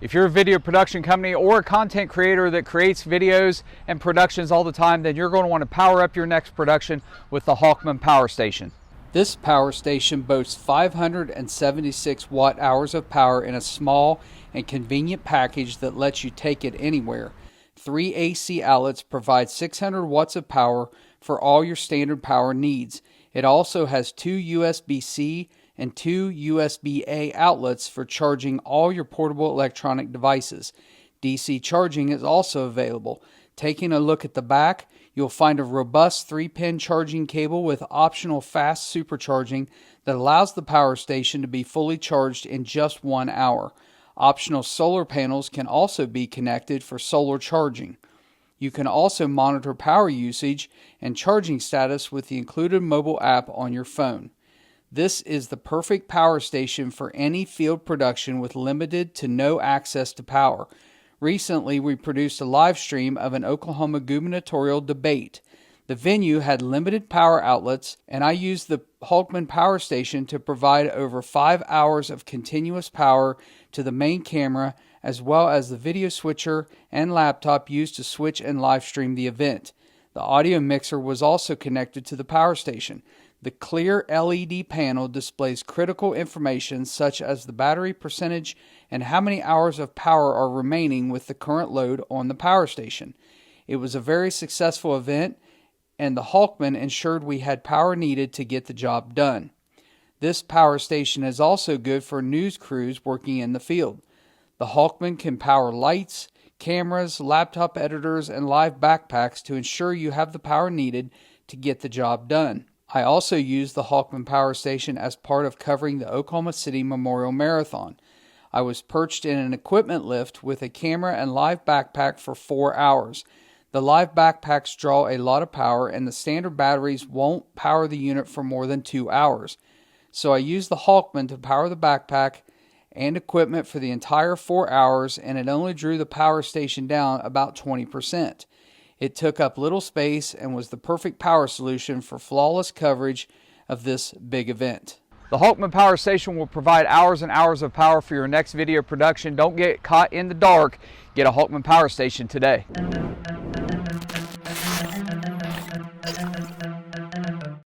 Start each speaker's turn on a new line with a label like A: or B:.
A: If you're a video production company or a content creator that creates videos and productions all the time, then you're going to want to power up your next production with the Hulkman Power Station. This power station boasts 576 watt-hours of power in a small and convenient package that lets you take it anywhere. 3 AC outlets provide 600 watts of power for all your standard power needs. It also has 2 USB-C and 2 USB-A outlets for charging all your portable electronic devices. DC charging is also available. Taking a look at the back, you'll find a robust 3-pin charging cable with optional fast supercharging that allows the power station to be fully charged in just 1 hour. Optional solar panels can also be connected for solar charging. You can also monitor power usage and charging status with the included mobile app on your phone. This is the perfect power station for any field production with limited to no access to power. Recently, we produced a live stream of an Oklahoma gubernatorial debate. The venue had limited power outlets, and I used the Hulkman Power Station to provide over 5 hours of continuous power to the main camera, as well as the video switcher and laptop used to switch and live stream the event. The audio mixer was also connected to the power station. The clear LED panel displays critical information such as the battery percentage and how many hours of power are remaining with the current load on the power station. It was a very successful event, and the Hulkman ensured we had power needed to get the job done. This power station is also good for news crews working in the field. The Hulkman can power lights, cameras, laptop editors, and live backpacks to ensure you have the power needed to get the job done. I also used the Hulkman Power Station as part of covering the Oklahoma City Memorial Marathon. I was perched in an equipment lift with a camera and live backpack for 4 hours. The live backpacks draw a lot of power, and the standard batteries won't power the unit for more than 2 hours. So I used the Hulkman to power the backpack and equipment for the entire 4 hours, and it only drew the power station down about 20%. It took up little space and was the perfect power solution for flawless coverage of this big event. The Hulkman Power Station will provide hours and hours of power for your next video production. Don't get caught in the dark. Get a Hulkman Power Station today.